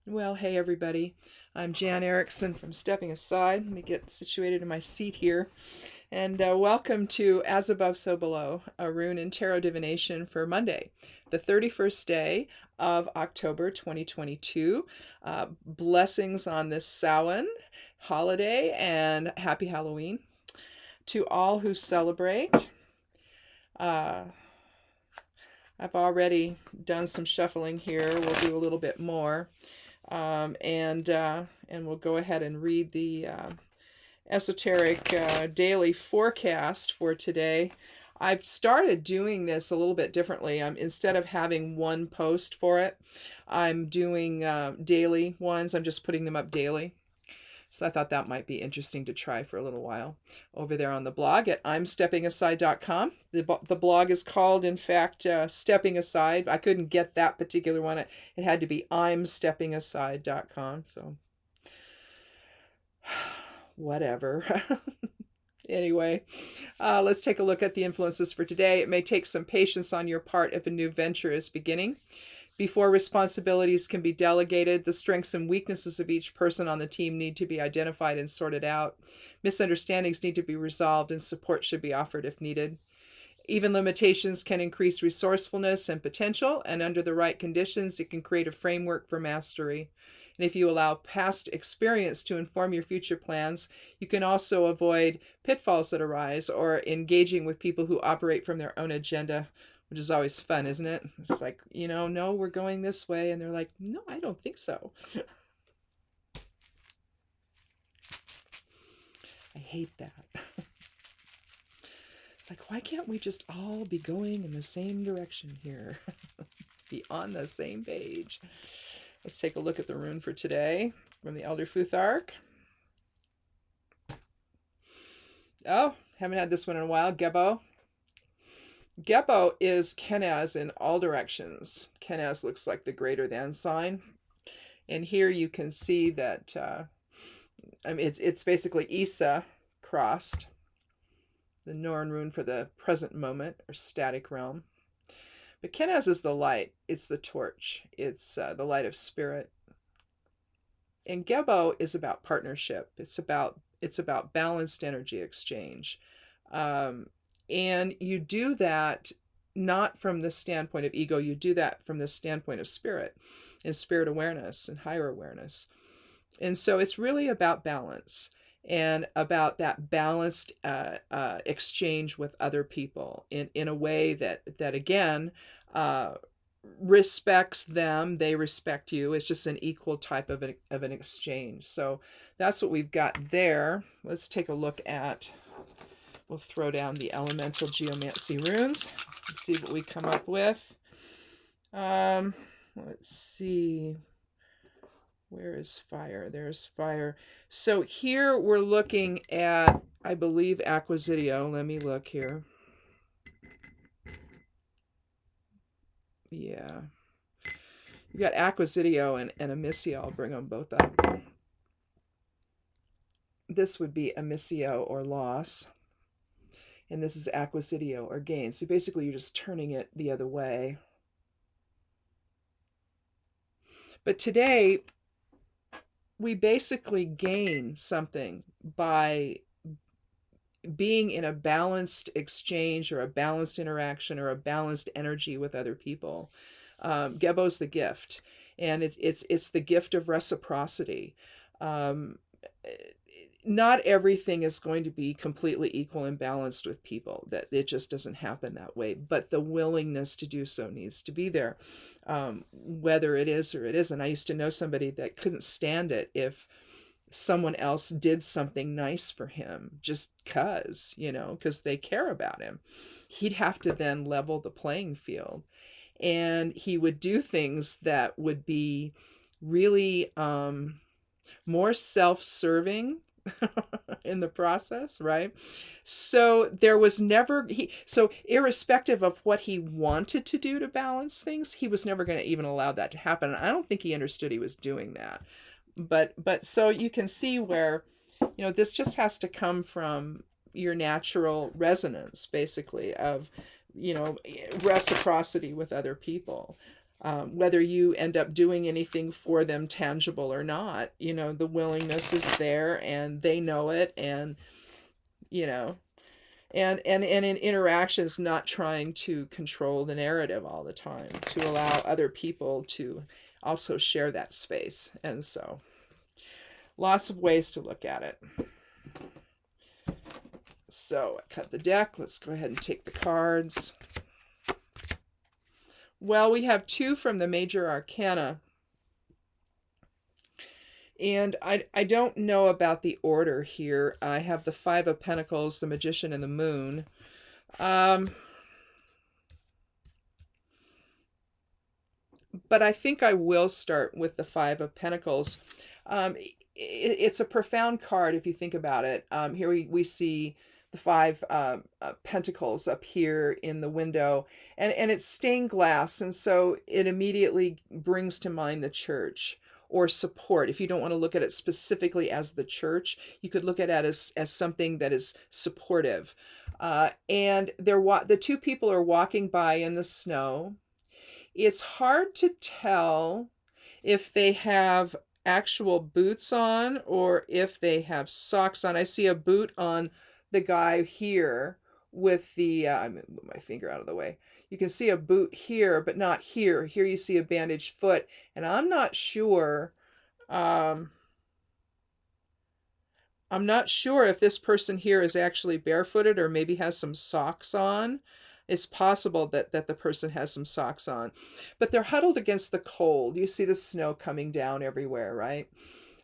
Well, hey everybody. I'm Jan Erickson from Stepping Aside. Let me get situated in my seat here. And welcome to As Above, So Below, a rune and tarot divination for Monday, the 31st day of October 2022. Blessings on this Samhain holiday and happy Halloween to all who celebrate. Uh, I've already done some shuffling here. We'll do a little bit more. And we'll go ahead and read the esoteric daily forecast for today. I've started doing this a little bit differently. Instead of having one post for it, I'm doing daily ones. I'm just putting them up daily. So I thought that might be interesting to try for a little while over there on the blog at imsteppingaside.com. The blog is called, in fact, Stepping Aside. I couldn't get that particular one. It had to be imsteppingaside.com. So whatever. Anyway, let's take a look at the influences for today. It may take some patience on your part if a new venture is beginning. Before responsibilities can be delegated, the strengths and weaknesses of each person on the team need to be identified and sorted out. Misunderstandings need to be resolved, and support should be offered if needed. Even limitations can increase resourcefulness and potential, and under the right conditions, it can create a framework for mastery. And if you allow past experience to inform your future plans, you can also avoid pitfalls that arise or engaging with people who operate from their own agenda, which is always fun, isn't it? It's like, no, we're going this way. And they're like, no, I don't think so. I hate that. It's like, why can't we just all be going in the same direction here? Be on the same page. Let's take a look at the rune for today from the Elder Futhark. Oh, haven't had this one in a while. Gebo. Gebo is Kenaz in all directions. Kenaz looks like the greater than sign. And here you can see that it's basically Isa crossed, the Norn rune for the present moment or static realm. But Kenaz is the light. It's the torch. It's the light of spirit. And Gebo is about partnership. It's about balanced energy exchange. And you do that not from the standpoint of ego, you do that from the standpoint of spirit and spirit awareness and higher awareness. And so it's really about balance and about that balanced exchange with other people in a way that again, respects them, they respect you. It's just an equal type of an exchange. So that's what we've got there. Let's take a look at, we'll throw down the elemental geomancy runes and see what we come up with. Let's see. Where is fire? There's fire. So here we're looking at, I believe, Acquisitio. Let me look here. Yeah. You got Acquisitio and Amicio. I'll bring them both up. This would be Amicio or loss. And this is Acquisitio or gain. So basically you're just turning it the other way. But today, we basically gain something by being in a balanced exchange or a balanced interaction or a balanced energy with other people. Gebo's the gift, and it's the gift of reciprocity. Not everything is going to be completely equal and balanced with people. That it just doesn't happen that way. But the willingness to do so needs to be there, whether it is or it isn't. I used to know somebody that couldn't stand it if someone else did something nice for him just because they care about him. He'd have to then level the playing field. And he would do things that would be really more self-serving in the process, right? So there was never so irrespective of what he wanted to do to balance things, he was never going to even allow that to happen. And I don't think he understood he was doing that. But so you can see where this just has to come from your natural resonance, basically, of reciprocity with other people. whether you end up doing anything for them tangible or not. The willingness is there, and they know it, and you know and in interactions, not trying to control the narrative all the time, to allow other people to also share that space. And so lots of ways to look at it. So I cut the deck. Let's go ahead and take the cards. Well, we have 2 from the major arcana. And I don't know about the order here. I have the 5 of Pentacles, the Magician, and the Moon. But I think I will start with the 5 of Pentacles. It's a profound card if you think about it. Here we see the 5 pentacles up here in the window, and it's stained glass, and so it immediately brings to mind the church or support. If you don't want to look at it specifically as the church, you could look at it as something that is supportive. And the 2 people are walking by in the snow. It's hard to tell if they have actual boots on or if they have socks on. I see a boot on the guy here with the, I'm going to move my finger out of the way. You can see a boot here, but not here. Here you see a bandaged foot. And I'm not sure, I'm not sure if this person here is actually barefooted or maybe has some socks on. It's possible that the person has some socks on. But they're huddled against the cold. You see the snow coming down everywhere, right?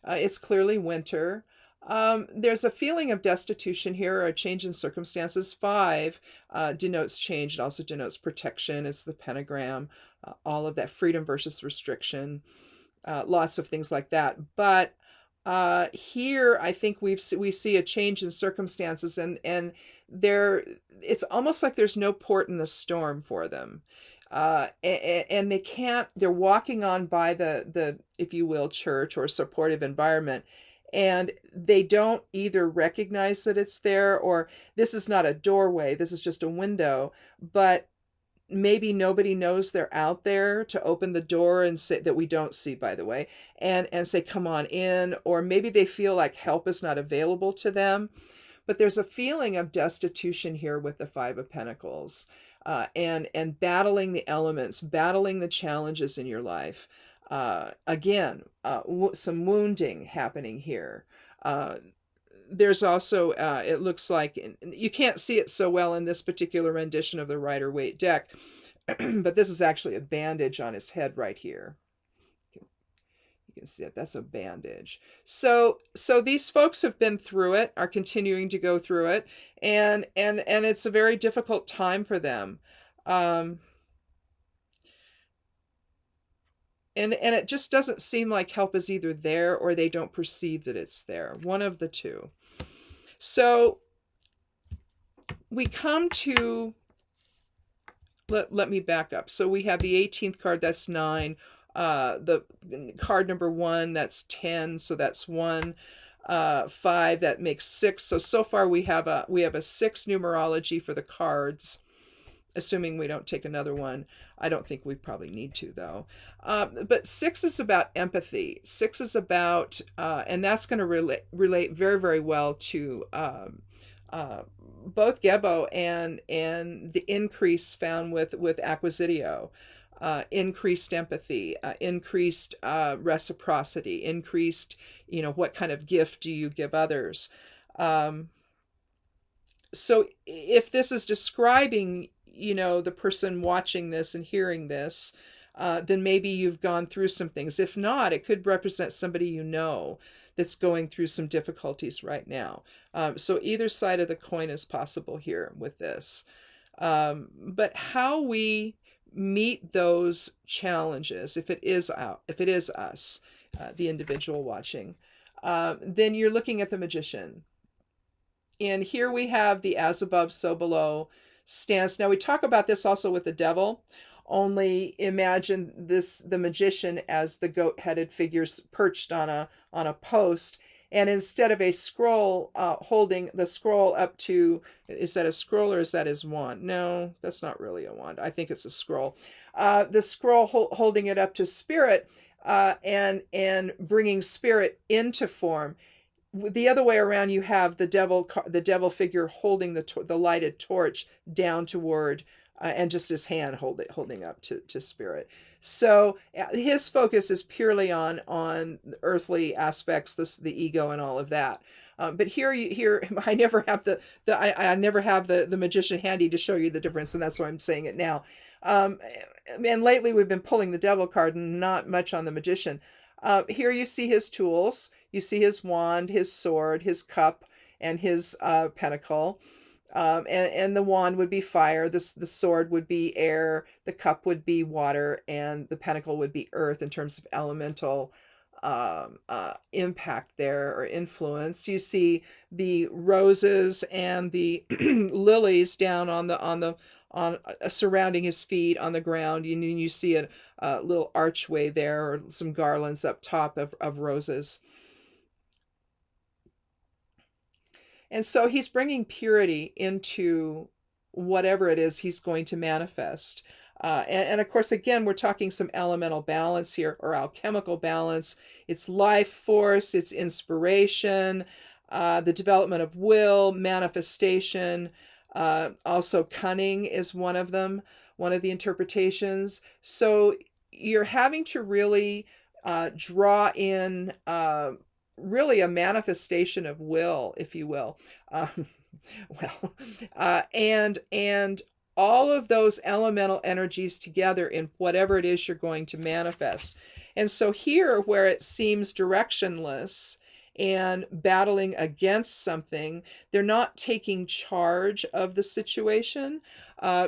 It's clearly winter. There's a feeling of destitution here, or a change in circumstances. 5 denotes change. It also denotes protection. It's the pentagram, all of that, freedom versus restriction, lots of things like that. But here, I think we see a change in circumstances, and it's almost like there's no port in the storm for them. And they're walking on by the, if you will, church or supportive environment, and they don't either recognize that it's there, or this is not a doorway, this is just a window, but maybe nobody knows they're out there to open the door and say, that we don't see, by the way, and say, come on in, or maybe they feel like help is not available to them. But there's a feeling of destitution here with the 5 of Pentacles, and battling the elements, battling the challenges in your life. Again, some wounding happening here. There's also, it looks like, you can't see it so well in this particular rendition of the Rider-Waite deck, but this is actually a bandage on his head right here. You can see it, that's a bandage. So these folks have been through it, are continuing to go through it, and it's a very difficult time for them. And it just doesn't seem like help is either there or they don't perceive that it's there. One of the two. So we come to, let me back up. So we have the 18th card, that's 9. The card number 1, that's 10. So that's 1. 5, that makes 6. So far we have a 6 numerology for the cards, assuming we don't take another one. I don't think we probably need to, though. But 6 is about empathy. 6 is about, and that's going to relate very, very well to both Gebo and the increase found with Acquisitio. Increased empathy, increased reciprocity, increased, what kind of gift do you give others? So if this is describing the person watching this and hearing this, then maybe you've gone through some things. If not, it could represent somebody that's going through some difficulties right now. So either side of the coin is possible here with this. But how we meet those challenges, if it is us, the individual watching, then you're looking at the Magician. And here we have the as above, so below stance. Now we talk about this also with the Devil, only imagine the Magician as the goat-headed figures perched on a post, And instead of a scroll, holding the scroll up to, is that a scroll or is that his wand? No, that's not really a wand. I think it's a scroll. The scroll holding it up to spirit, and bringing spirit into form. The other way around, you have the devil figure holding the lighted torch down toward, and just his hand holding up to spirit. So his focus is purely on earthly aspects, the ego and all of that. But here I never have I never have the magician handy to show you the difference, and that's why I'm saying it now. And lately we've been pulling the devil card, and not much on the magician. Here you see his tools. You see his wand, his sword, his cup, and his pentacle. And the wand would be fire, the sword would be air, the cup would be water, and the pentacle would be earth in terms of elemental impact there, or influence. You see the roses and the lilies down on surrounding his feet on the ground. You see a little archway there, or some garlands up top of roses. And so he's bringing purity into whatever it is he's going to manifest. And of course, again, we're talking some elemental balance here, or alchemical balance. It's life force, it's inspiration, the development of will, manifestation. Also, cunning is one of them, one of the interpretations. So you're having to really draw in really a manifestation of will, if you will. And all of those elemental energies together in whatever it is you're going to manifest. And so here, where it seems directionless and battling against something, they're not taking charge of the situation.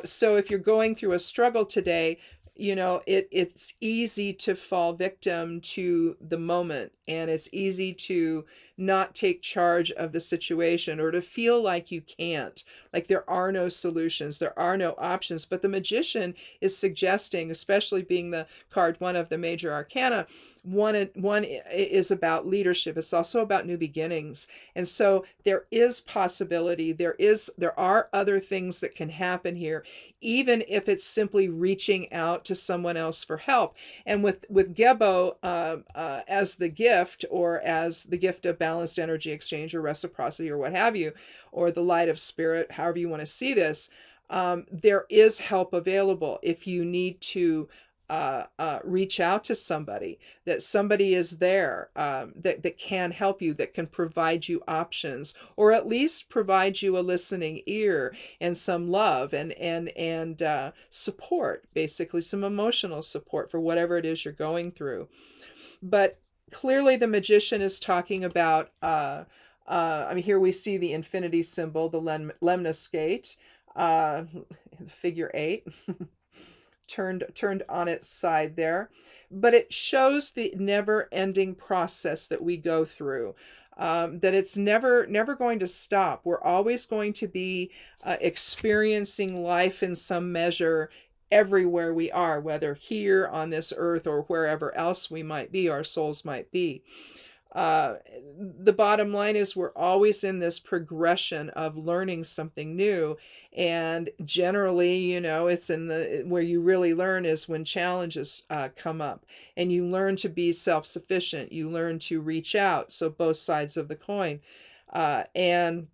So if you're going through a struggle today, it's easy to fall victim to the moment, and it's easy to not take charge of the situation, or to feel like you can't, like there are no solutions, there are no options. But the magician is suggesting, especially being the card one of the major arcana, one is about leadership. It's also about new beginnings. And so there is possibility, there are other things that can happen here, even if it's simply reaching out to someone else for help. And with Gebo as the gift, or as the gift of balanced energy exchange, or reciprocity, or what have you, or the light of spirit, however you want to see this, there is help available if you need to reach out to somebody, that somebody is there, that can help you, that can provide you options, or at least provide you a listening ear and some love and support, basically some emotional support for whatever it is you're going through. But clearly the magician is talking about, here we see the infinity symbol, the lemniscate, figure 8. turned on its side there, but it shows the never-ending process that we go through, that it's never going to stop. We're always going to be experiencing life in some measure everywhere we are, whether here on this earth or wherever else we might be, our souls might be. The bottom line is we're always in this progression of learning something new, and generally, it's where you really learn is when challenges come up, and you learn to be self-sufficient, you learn to reach out, so both sides of the coin, and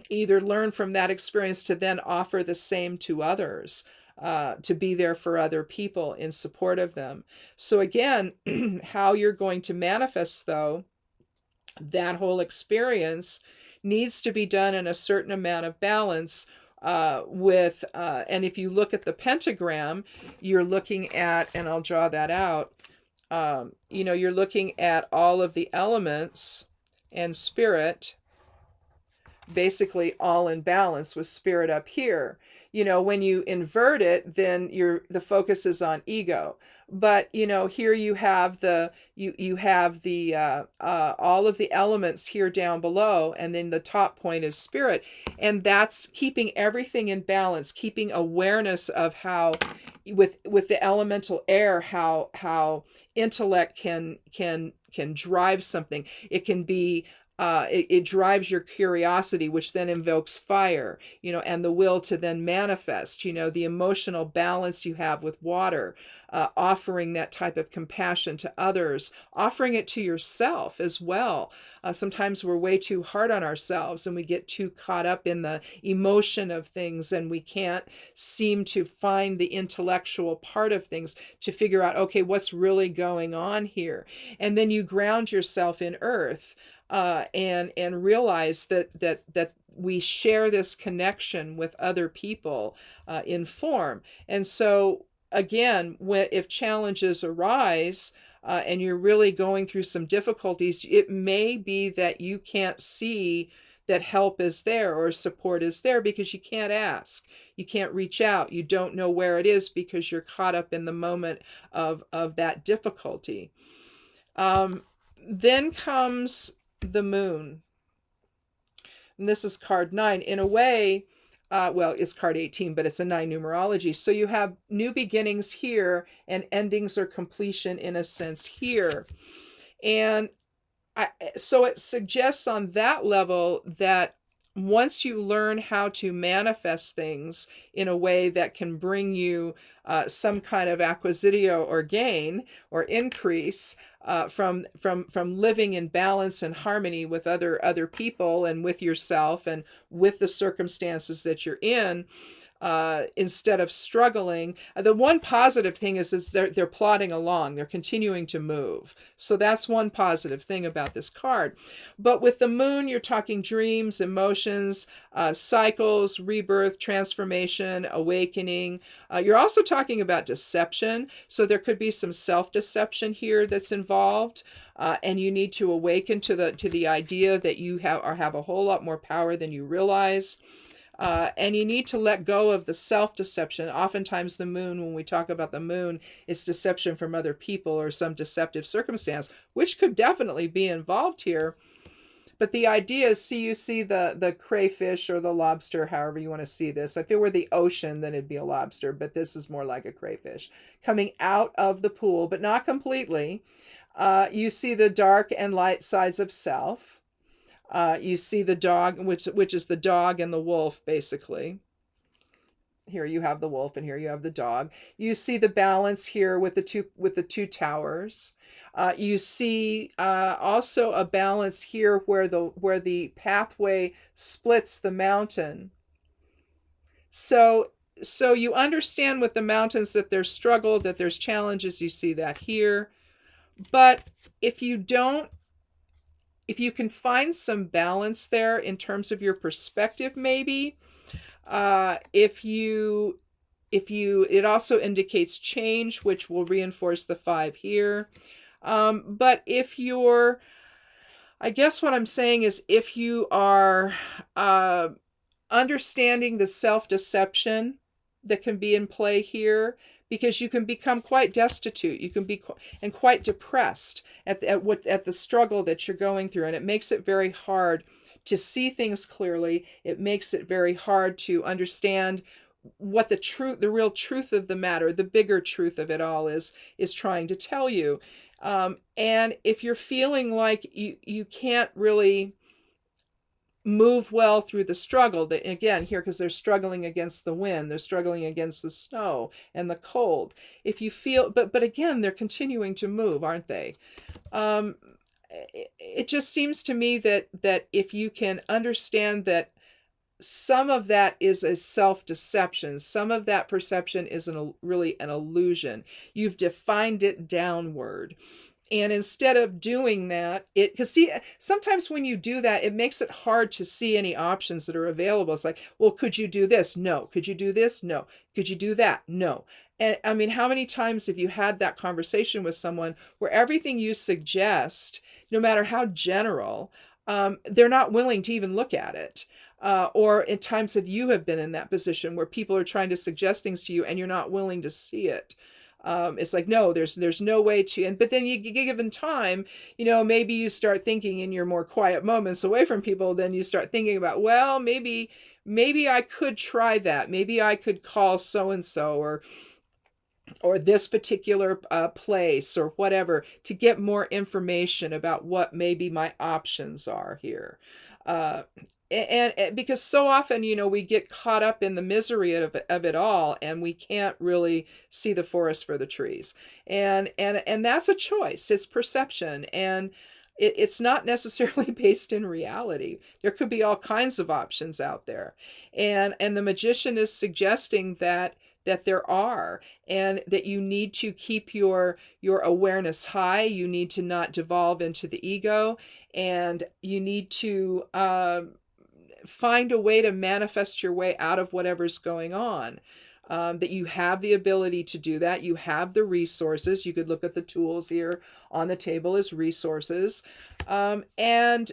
either learn from that experience to then offer the same to others. To be there for other people in support of them. So again, how you're going to manifest, though, that whole experience needs to be done in a certain amount of balance and if you look at the pentagram, you're looking at, and I'll draw that out, you're looking at all of the elements and spirit, basically all in balance, with spirit up here. When you invert it, then the focus is on ego. But here you have the all of the elements here down below, and then the top point is spirit, and that's keeping everything in balance, keeping awareness of how with the elemental air, how intellect can can drive something. It can be it drives your curiosity, which then invokes fire, and the will to then manifest, the emotional balance you have with water, offering that type of compassion to others, offering it to yourself as well. Sometimes we're way too hard on ourselves and we get too caught up in the emotion of things, and we can't seem to find the intellectual part of things to figure out, okay, what's really going on here? And then you ground yourself in earth. And realize that we share this connection with other people in form. And so again, if challenges arise and you're really going through some difficulties, it may be that you can't see that help is there or support is there because you can't ask. You can't reach out. You don't know where it is because you're caught up in the moment of that difficulty. Then comes the moon. And this is card 9. In a way, it's card 18, but it's a 9 numerology. So you have new beginnings here and endings or completion in a sense here. And so it suggests on that level that once you learn how to manifest things in a way that can bring you some kind of acquisitio or gain or increase from living in balance and harmony with other people and with yourself and with the circumstances that you're in, instead of struggling. The one positive thing is they're plodding along. They're continuing to move. So that's one positive thing about this card. But with the moon, you're talking dreams, emotions, cycles, rebirth, transformation, awakening. You're also talking about deception. So there could be some self-deception here that's involved. And you need to awaken to the idea that you have a whole lot more power than you realize. And you need to let go of the self-deception. Oftentimes the moon, when we talk about the moon, it's deception from other people or some deceptive circumstance, which could definitely be involved here. But the idea is, you see the crayfish or the lobster, however you want to see this. If it were the ocean, then it'd be a lobster, but this is more like a crayfish coming out of the pool, but not completely. You see the dark and light sides of self. You see the dog, which is the dog and the wolf, basically. Here you have the wolf, and here you have the dog. You see the balance here with the two towers. You see also a balance here where the pathway splits the mountain. So you understand with the mountains that there's struggle, that there's challenges. You see that here, but if you can find some balance there in terms of your perspective, maybe, it also indicates change, which will reinforce the 5 here. But I guess what I'm saying is, if you are understanding the self-deception that can be in play here, because you can become quite destitute, you can be quite depressed at the struggle that you're going through, and it makes it very hard to see things clearly. It makes it very hard to understand what the real truth of the matter, the bigger truth of it all is trying to tell you. And if you're feeling like you can't really move well through the struggle, again here, because they're struggling against the wind, they're struggling against the snow and the cold. If you feel, but again, they're continuing to move, aren't they? It just seems to me that if you can understand that some of that is a self-deception, some of that perception is really an illusion. You've defined it downward. And instead of doing that, because see, sometimes when you do that, it makes it hard to see any options that are available. It's like, well, could you do this? No. Could you do this? No. Could you do that? No. And I mean, how many times have you had that conversation with someone where everything you suggest, no matter how general, they're not willing to even look at it? Or at times have you been in that position where people are trying to suggest things to you and you're not willing to see it? It's like, no, there's no way to, but then you given time, maybe you start thinking in your more quiet moments away from people, then you start thinking about, well, maybe I could try that. Maybe I could call so-and-so, or or this particular place or whatever, to get more information about what maybe my options are here. Uh, and because so often, we get caught up in the misery of it all, and we can't really see the forest for the trees. And that's a choice. It's perception, and it's not necessarily based in reality. There could be all kinds of options out there, and the magician is suggesting that there are, and that you need to keep your awareness high. You need to not devolve into the ego, and you need to find a way to manifest your way out of whatever's going on. That you have the ability to do that. You have the resources. You could look at the tools here on the table as resources. And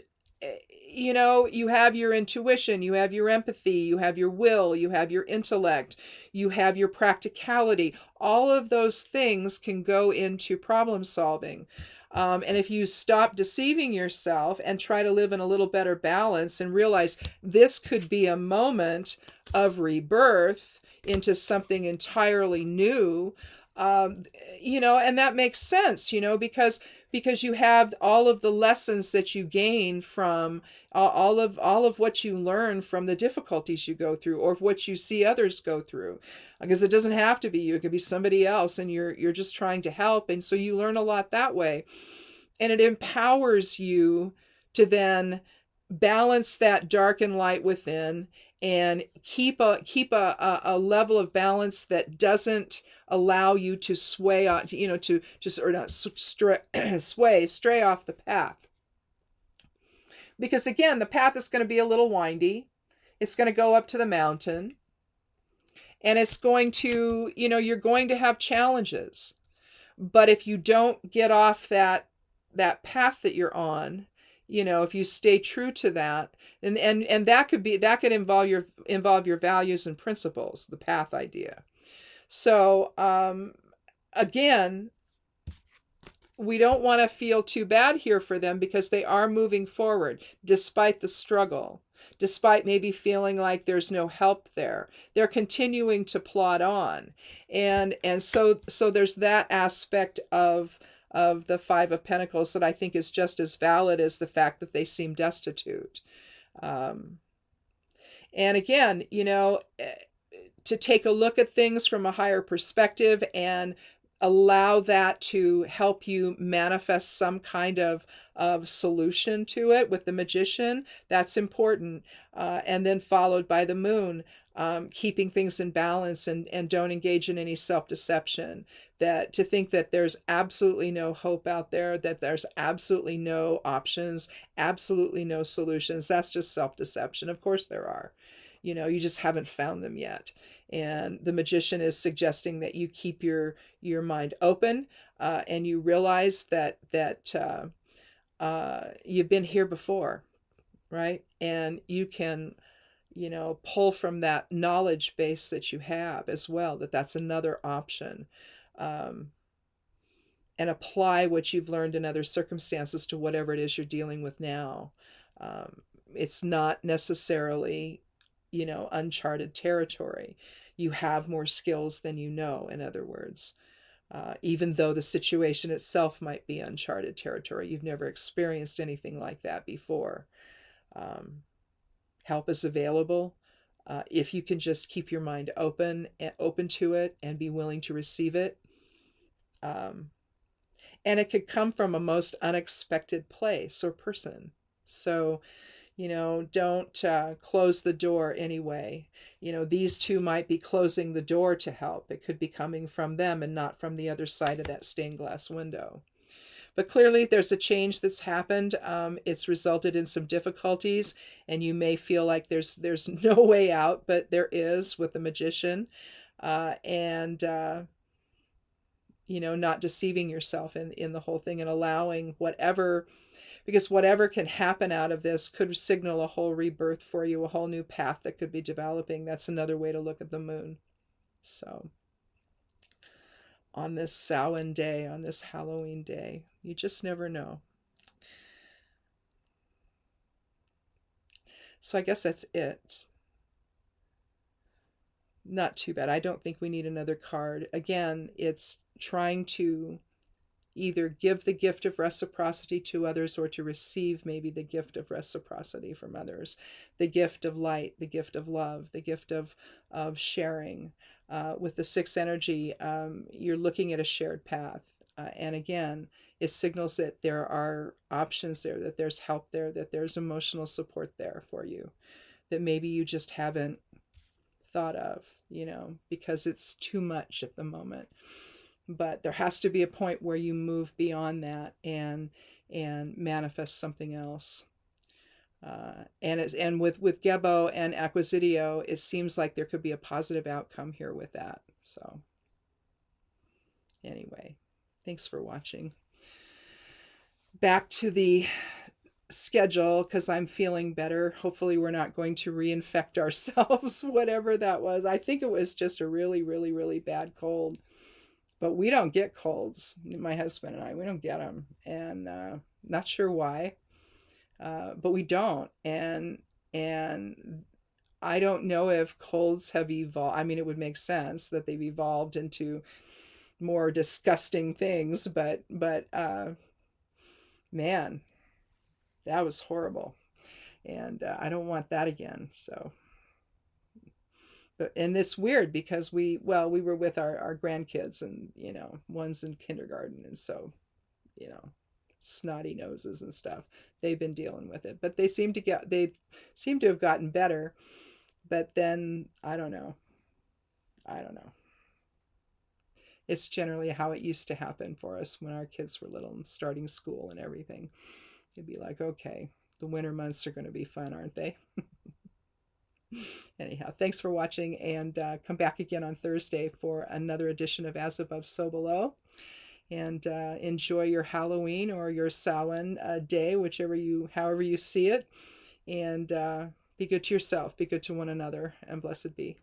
you have your intuition, you have your empathy, you have your will, you have your intellect, you have your practicality. All of those things can go into problem solving. And if you stop deceiving yourself and try to live in a little better balance and realize this could be a moment of rebirth into something entirely new, and that makes sense, because you have all of the lessons that you gain from all of what you learn from the difficulties you go through, or what you see others go through. Because it doesn't have to be you, it could be somebody else, and you're just trying to help, and so you learn a lot that way. And it empowers you to then balance that dark and light within, and keep a level of balance that doesn't allow you to sway on, to just, or not stray off the path. Because again, the path is going to be a little windy. It's going to go up to the mountain, and it's going to, you're going to have challenges. But if you don't get off that path that you're on, if you stay true to that, and that could involve your values and principles, the path idea. So again, we don't want to feel too bad here for them, because they are moving forward despite the struggle, despite maybe feeling like there's no help there. They're continuing to plod on, and so there's that aspect of the Five of Pentacles that I think is just as valid as the fact that they seem destitute. And again, to take a look at things from a higher perspective and allow that to help you manifest some kind of solution to it with the magician, that's important. And then followed by the moon, keeping things in balance, and don't engage in any self-deception. That to think that there's absolutely no hope out there, that there's absolutely no options, absolutely no solutions, that's just self-deception. Of course there are. You just haven't found them yet. And the magician is suggesting that you keep your mind open, and you realize that you've been here before, right? And you can, pull from that knowledge base that you have as well, that's another option. And apply what you've learned in other circumstances to whatever it is you're dealing with now. It's not necessarily, uncharted territory. You have more skills than in other words. Even though the situation itself might be uncharted territory, you've never experienced anything like that before. Help is available. If you can just keep your mind open to it, and be willing to receive it. And it could come from a most unexpected place or person. So, don't close the door anyway. These two might be closing the door to help. It could be coming from them and not from the other side of that stained glass window. But clearly there's a change that's happened. It's resulted in some difficulties, and you may feel like there's no way out, but there is with the magician. And not deceiving yourself in the whole thing, and allowing whatever, because whatever can happen out of this could signal a whole rebirth for you, a whole new path that could be developing. That's another way to look at the moon. So on this Samhain day, on this Halloween day, you just never know. So I guess that's it. Not too bad. I don't think we need another card. Again, it's trying to either give the gift of reciprocity to others or to receive maybe the gift of reciprocity from others, the gift of light, the gift of love, the gift of sharing. With the sixth energy, you're looking at a shared path. And again, it signals that there are options there, that there's help there, that there's emotional support there for you, that maybe you just haven't thought of, because it's too much at the moment. But there has to be a point where you move beyond that and manifest something else. And with Gebo and Acquisitio, it seems like there could be a positive outcome here with that. So anyway, thanks for watching. Back to the schedule, because I'm feeling better. Hopefully we're not going to reinfect ourselves, whatever that was. I think it was just a really, really, really bad cold. But we don't get colds, my husband and I. We don't get them. And not sure why, but we don't. And I don't know if colds have evolved. I mean, it would make sense that they've evolved into more disgusting things, but man, that was horrible. And I don't want that again. So, and it's weird because we were with our grandkids, and one's in kindergarten, and so snotty noses and stuff, they've been dealing with it, but they seem to have gotten better. But then I don't know, it's generally how it used to happen for us when our kids were little and starting school and everything. It'd be like, okay, the winter months are going to be fun, aren't they? Anyhow, thanks for watching, and come back again on Thursday for another edition of As Above, So Below. And enjoy your Halloween or your Samhain day, however you see it. And be good to yourself, be good to one another, and blessed be.